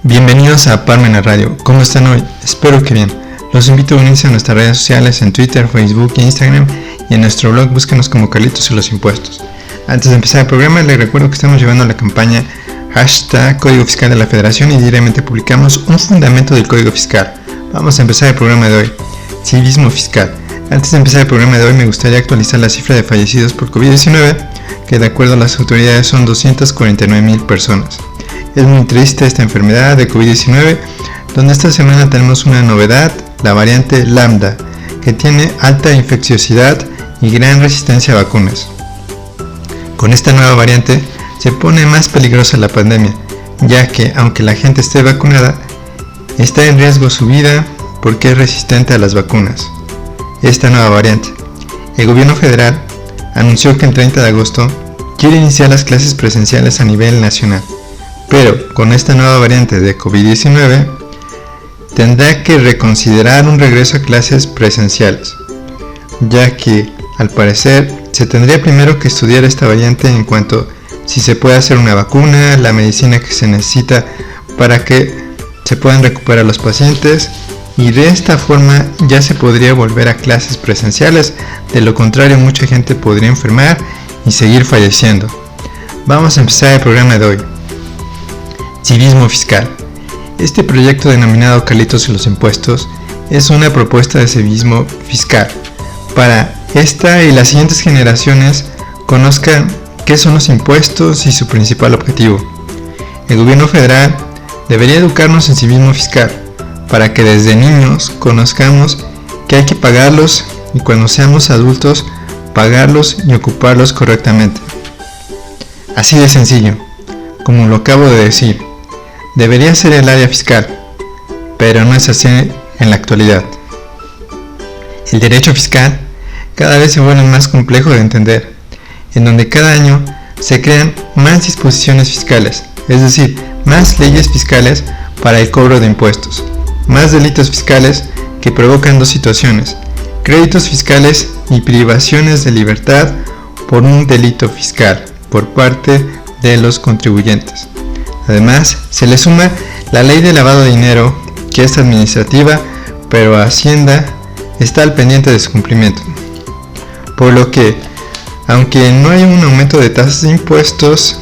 Bienvenidos a Parmenas Radio. ¿Cómo están hoy? Espero que bien. Los invito a unirse a nuestras redes sociales en Twitter, Facebook e Instagram, y en nuestro blog búsquenos como Carlitos y los Impuestos. Antes de empezar el programa, les recuerdo que estamos llevando la campaña #Código Fiscal de la Federación y diariamente publicamos un fundamento del Código Fiscal. Vamos a empezar el programa de hoy. Civismo fiscal. Antes de empezar el programa de hoy, me gustaría actualizar la cifra de fallecidos por COVID-19, que de acuerdo a las autoridades son 249,000 personas. Es muy triste esta enfermedad de COVID-19, donde esta semana tenemos una novedad, la variante Lambda, que tiene alta infecciosidad y gran resistencia a vacunas. Con esta nueva variante se pone más peligrosa la pandemia, ya que aunque la gente esté vacunada, está en riesgo su vida porque es resistente a las vacunas. Esta nueva variante. El gobierno federal anunció que el 30 de agosto quiere iniciar las clases presenciales a nivel nacional, pero con esta nueva variante de COVID-19 tendrá que reconsiderar un regreso a clases presenciales, ya que al parecer se tendría primero que estudiar esta variante en cuanto si se puede hacer una vacuna, la medicina que se necesita para que se puedan recuperar los pacientes, y de esta forma ya se podría volver a clases presenciales. De lo contrario, mucha gente podría enfermar y seguir falleciendo. Vamos a empezar el programa de hoy. Civismo fiscal. Este proyecto denominado Carlitos y los Impuestos es una propuesta de civismo fiscal para esta y las siguientes generaciones conozcan qué son los impuestos y su principal objetivo. El gobierno federal debería educarnos en civismo fiscal para que desde niños conozcamos que hay que pagarlos y cuando seamos adultos pagarlos y ocuparlos correctamente. Así de sencillo, como lo acabo de decir. Debería ser el área fiscal, pero no es así en la actualidad. El derecho fiscal cada vez se vuelve más complejo de entender, en donde cada año se crean más disposiciones fiscales, es decir, más leyes fiscales para el cobro de impuestos, más delitos fiscales que provocan dos situaciones: créditos fiscales y privaciones de libertad por un delito fiscal por parte de los contribuyentes. Además, se le suma la ley de lavado de dinero, que es administrativa, pero Hacienda está al pendiente de su cumplimiento. Por lo que, aunque no hay un aumento de tasas de impuestos,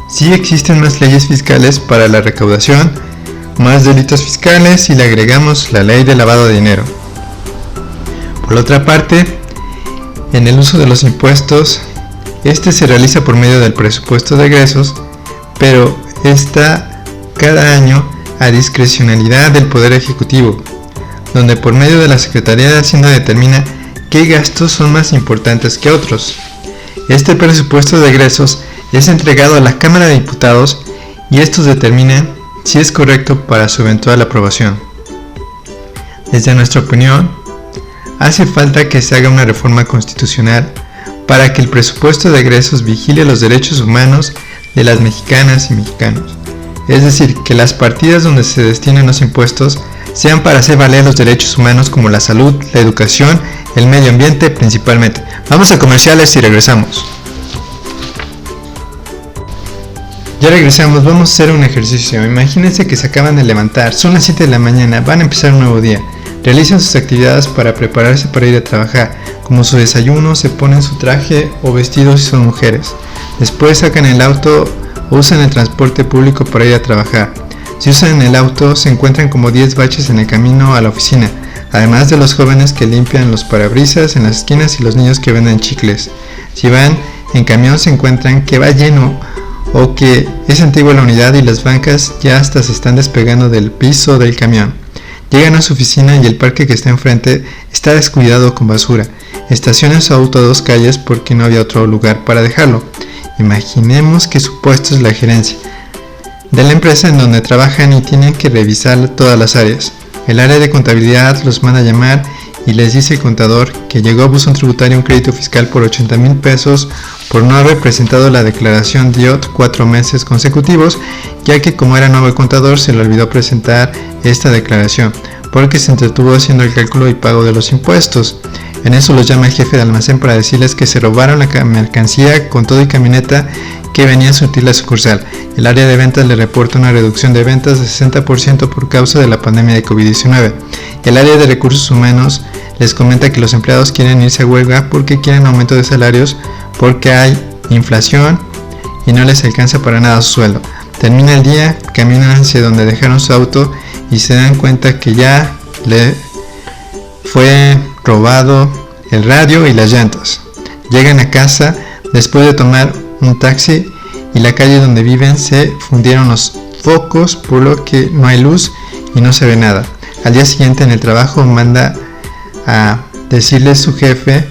sí existen más leyes fiscales para la recaudación, más delitos fiscales y le agregamos la ley de lavado de dinero. Por otra parte, en el uso de los impuestos, este se realiza por medio del presupuesto de egresos, pero está cada año a discrecionalidad del Poder Ejecutivo, donde por medio de la Secretaría de Hacienda determina qué gastos son más importantes que otros. Este presupuesto de egresos es entregado a la Cámara de Diputados y estos determinan si es correcto para su eventual aprobación. Desde nuestra opinión, hace falta que se haga una reforma constitucional para que el presupuesto de egresos vigile los derechos humanos de las mexicanas y mexicanos, es decir, que las partidas donde se destinen los impuestos sean para hacer valer los derechos humanos como la salud, la educación, el medio ambiente principalmente. Vamos a comerciales y regresamos. Ya regresamos, vamos a hacer un ejercicio. Imagínense que se acaban de levantar, son las 7 de la mañana, van a empezar un nuevo día. Realizan sus actividades para prepararse para ir a trabajar, como su desayuno, se ponen su traje o vestido si son mujeres. Después sacan el auto o usan el transporte público para ir a trabajar. Si usan el auto, se encuentran como 10 baches en el camino a la oficina, además de los jóvenes que limpian los parabrisas en las esquinas y los niños que venden chicles. Si van en camión, se encuentran que va lleno o que es antigua la unidad y las bancas ya hasta se están despegando del piso del camión. Llegan a su oficina y el parque que está enfrente está descuidado con basura. Estacionan su auto a 2 calles porque no había otro lugar para dejarlo. Imaginemos que su puesto es la gerencia de la empresa en donde trabajan y tienen que revisar todas las áreas. El área de contabilidad los manda a llamar y les dice el contador que llegó a buzón tributario un crédito fiscal por 80,000 pesos por no haber presentado la declaración DIOT 4 meses consecutivos, ya que como era nuevo el contador se le olvidó presentar esta declaración, porque se entretuvo haciendo el cálculo y pago de los impuestos. En eso los llama el jefe de almacén para decirles que se robaron la mercancía con todo y camioneta que venía a surtir la sucursal, El área de ventas le reporta una reducción de ventas de 60% por causa de la pandemia de COVID-19. El área de recursos humanos les comenta que los empleados quieren irse a huelga porque quieren aumento de salarios, porque hay inflación y no les alcanza para nada su sueldo. Termina el día, caminan hacia donde dejaron su auto y se dan cuenta que ya le fue robado el radio y las llantas. Llegan a casa después de tomar un taxi y la calle donde viven se fundieron los focos, por lo que no hay luz y no se ve nada. Al día siguiente en el trabajo manda a decirle a su jefe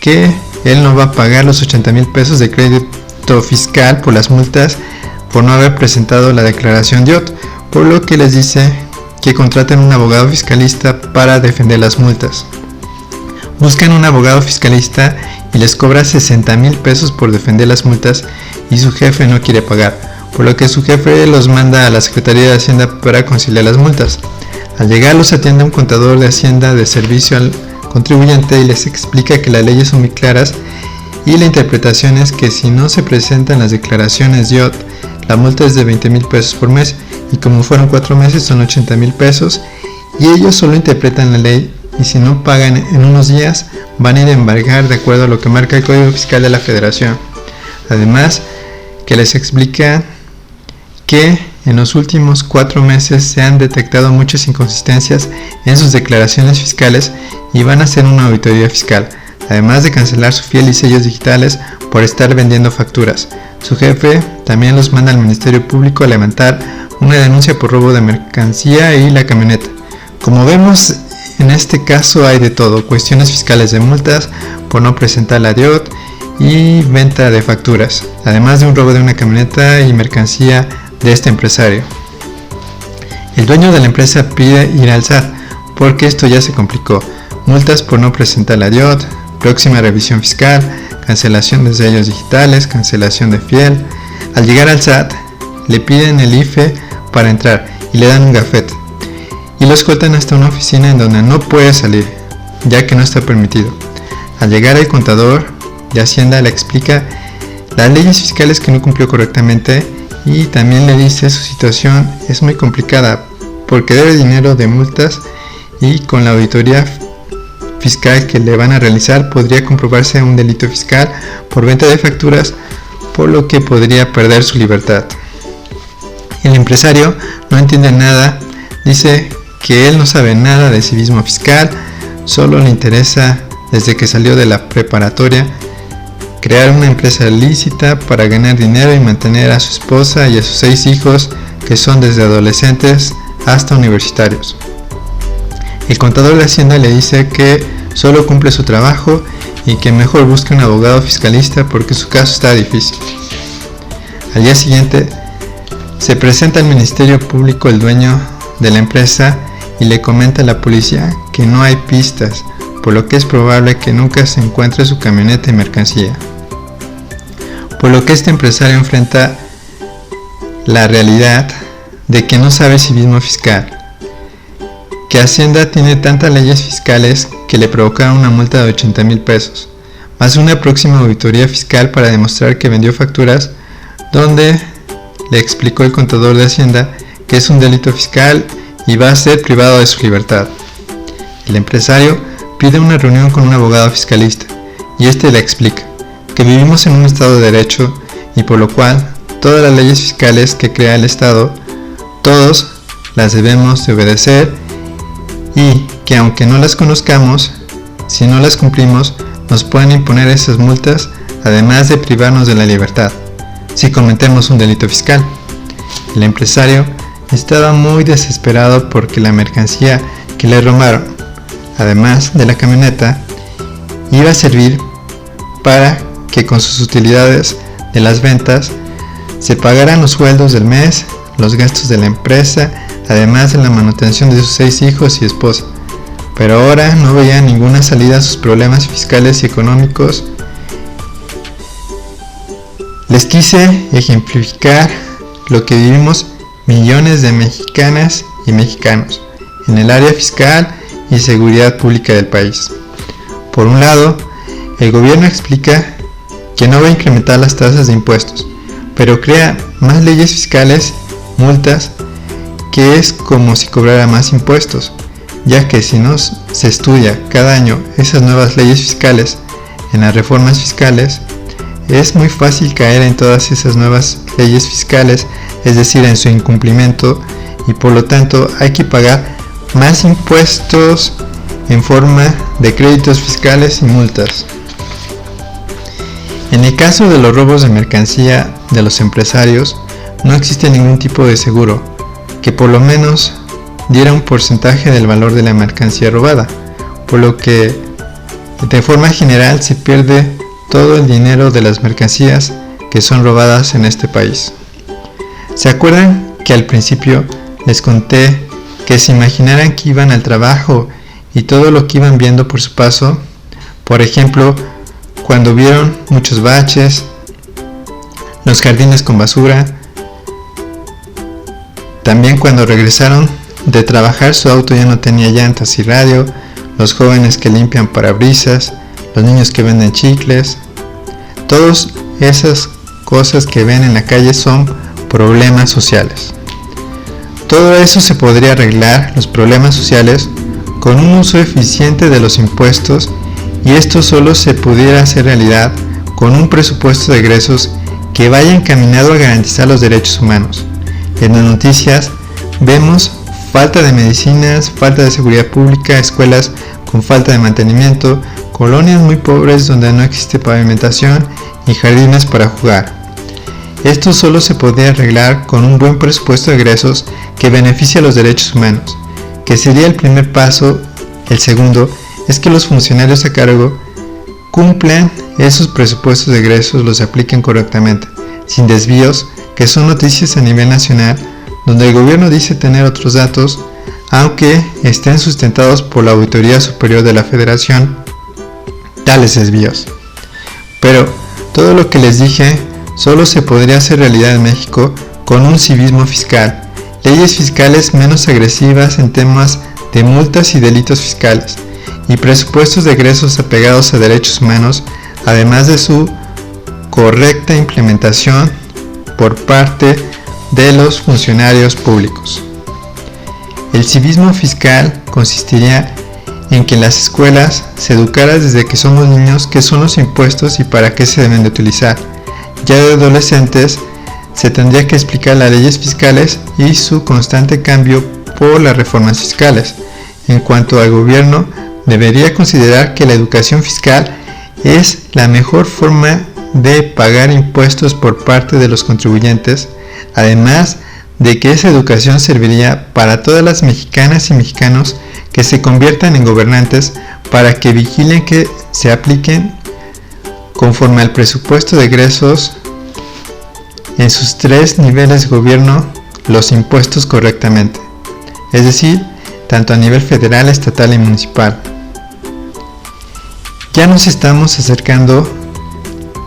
que él no va a pagar los 80,000 pesos de crédito fiscal por las multas por no haber presentado la declaración de IOT, por lo que les dice que contraten un abogado fiscalista para defender las multas. Buscan un abogado fiscalista y les cobra 60,000 pesos por defender las multas y su jefe no quiere pagar, por lo que su jefe los manda a la Secretaría de Hacienda para conciliar las multas. Al llegar los atiende un contador de Hacienda de servicio al contribuyente y les explica que las leyes son muy claras y la interpretación es que si no se presentan las declaraciones de IOT, la multa es de 20,000 pesos por mes y como fueron 4 meses son 80,000 pesos y ellos solo interpretan la ley y si no pagan en unos días van a ir a embargar de acuerdo a lo que marca el Código Fiscal de la Federación. Además, que les explica que en los últimos 4 meses se han detectado muchas inconsistencias en sus declaraciones fiscales y van a hacer una auditoría fiscal, además de cancelar su fiel y sellos digitales por estar vendiendo facturas. Su jefe también los manda al Ministerio Público a levantar una denuncia por robo de mercancía y la camioneta. Como vemos, en este caso hay de todo, cuestiones fiscales de multas por no presentar la DIOT y venta de facturas, además de un robo de una camioneta y mercancía de este empresario. El dueño de la empresa pide ir al SAT porque esto ya se complicó, multas por no presentar la DIOT, próxima revisión fiscal, cancelación de sellos digitales, cancelación de fiel. Al llegar al SAT le piden el IFE para entrar y le dan un gafete y lo escoltan hasta una oficina en donde no puede salir ya que no está permitido. Al llegar el contador de Hacienda le explica las leyes fiscales que no cumplió correctamente y también le dice su situación es muy complicada porque debe dinero de multas y con la auditoría fiscal que le van a realizar podría comprobarse un delito fiscal por venta de facturas, por lo que podría perder su libertad. El empresario no entiende nada, dice que él no sabe nada de civismo fiscal, solo le interesa desde que salió de la preparatoria crear una empresa lícita para ganar dinero y mantener a su esposa y a sus 6 hijos que son desde adolescentes hasta universitarios. El contador de Hacienda le dice que solo cumple su trabajo y que mejor busque un abogado fiscalista porque su caso está difícil. Al día siguiente se presenta al Ministerio Público el dueño de la empresa y le comenta a la policía que no hay pistas, por lo que es probable que nunca se encuentre su camioneta y mercancía. Por lo que este empresario enfrenta la realidad de que no sabe civismo fiscal, que Hacienda tiene tantas leyes fiscales que le provocaron una multa de 80,000 pesos, más una próxima auditoría fiscal para demostrar que vendió facturas, donde le explicó el contador de Hacienda que es un delito fiscal y va a ser privado de su libertad. El empresario pide una reunión con un abogado fiscalista y este le explica que vivimos en un estado de derecho y por lo cual todas las leyes fiscales que crea el estado, todos las debemos de obedecer y que aunque no las conozcamos, si no las cumplimos nos pueden imponer esas multas además de privarnos de la libertad si cometemos un delito fiscal. El empresario estaba muy desesperado porque la mercancía que le robaron, además de la camioneta, iba a servir para que con sus utilidades de las ventas se pagaran los sueldos del mes, los gastos de la empresa, además de la manutención de sus 6 hijos y esposa. Pero ahora no veía ninguna salida a sus problemas fiscales y económicos. Les quise ejemplificar lo que vivimos millones de mexicanas y mexicanos en el área fiscal y seguridad pública del país. Por un lado, el gobierno explica que no va a incrementar las tasas de impuestos, pero crea más leyes fiscales, multas, que es como si cobrara más impuestos, ya que si no se estudia cada año esas nuevas leyes fiscales en las reformas fiscales, es muy fácil caer en todas esas nuevas leyes fiscales, es decir, en su incumplimiento, y por lo tanto hay que pagar más impuestos en forma de créditos fiscales y multas. En el caso de los robos de mercancía de los empresarios, no existe ningún tipo de seguro que por lo menos diera un porcentaje del valor de la mercancía robada, por lo que de forma general se pierde todo el dinero de las mercancías que son robadas en este país. ¿Se acuerdan que al principio les conté que se imaginaran que iban al trabajo y todo lo que iban viendo por su paso? Por ejemplo, cuando vieron muchos baches, los jardines con basura, también cuando regresaron de trabajar su auto ya no tenía llantas y radio, los jóvenes que limpian parabrisas, los niños que venden chicles, todas esas cosas que ven en la calle son problemas sociales. Todo eso se podría arreglar, los problemas sociales, con un uso eficiente de los impuestos, y esto solo se pudiera hacer realidad con un presupuesto de egresos que vaya encaminado a garantizar los derechos humanos. En las noticias vemos falta de medicinas, falta de seguridad pública, escuelas con falta de mantenimiento, colonias muy pobres donde no existe pavimentación y jardines para jugar. Esto solo se podría arreglar con un buen presupuesto de egresos que beneficie a los derechos humanos, que sería el primer paso. El segundo es que los funcionarios a cargo cumplan esos presupuestos de egresos, los apliquen correctamente, sin desvíos, que son noticias a nivel nacional, donde el gobierno dice tener otros datos, aunque estén sustentados por la Auditoría Superior de la Federación, tales desvíos. Pero todo lo que les dije solo se podría hacer realidad en México con un civismo fiscal, leyes fiscales menos agresivas en temas de multas y delitos fiscales, y presupuestos de egresos apegados a derechos humanos, además de su correcta implementación por parte de los funcionarios públicos. El civismo fiscal consistiría en que en las escuelas se educara desde que somos niños qué son los impuestos y para qué se deben de utilizar. Ya de adolescentes se tendría que explicar las leyes fiscales y su constante cambio por las reformas fiscales. En cuanto al gobierno, debería considerar que la educación fiscal es la mejor forma de pagar impuestos por parte de los contribuyentes, además de que esa educación serviría para todas las mexicanas y mexicanos que se conviertan en gobernantes para que vigilen que se apliquen conforme al presupuesto de egresos en sus 3 niveles de gobierno los impuestos correctamente, es decir, tanto a nivel federal, estatal y municipal. Ya nos estamos acercando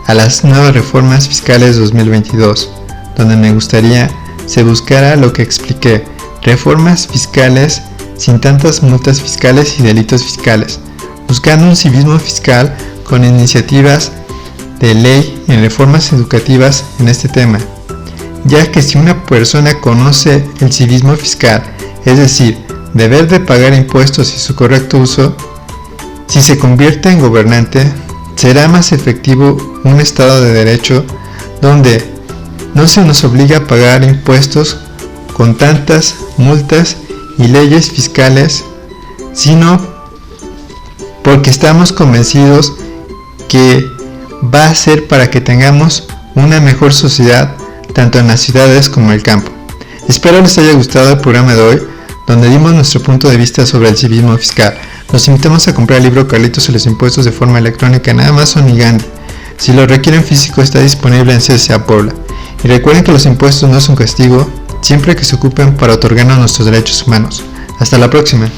a las nuevas reformas fiscales 2022, donde me gustaría se buscara lo que expliqué, reformas fiscales sin tantas multas fiscales y delitos fiscales, buscando un civismo fiscal con iniciativas de ley en reformas educativas en este tema, ya que si una persona conoce el civismo fiscal, es decir, deber de pagar impuestos y su correcto uso, si se convierte en gobernante, será más efectivo un Estado de Derecho donde no se nos obliga a pagar impuestos con tantas multas y leyes fiscales, sino porque estamos convencidos que va a ser para que tengamos una mejor sociedad tanto en las ciudades como en el campo. Espero les haya gustado el programa de hoy, donde dimos nuestro punto de vista sobre el civismo fiscal. Los invitamos a comprar el libro Carlitos y los impuestos de forma electrónica en Amazon y Gandhi. Si lo requieren físico, está disponible en CSA Puebla. Y recuerden que los impuestos no son castigo, siempre que se ocupen para otorgarnos nuestros derechos humanos. Hasta la próxima.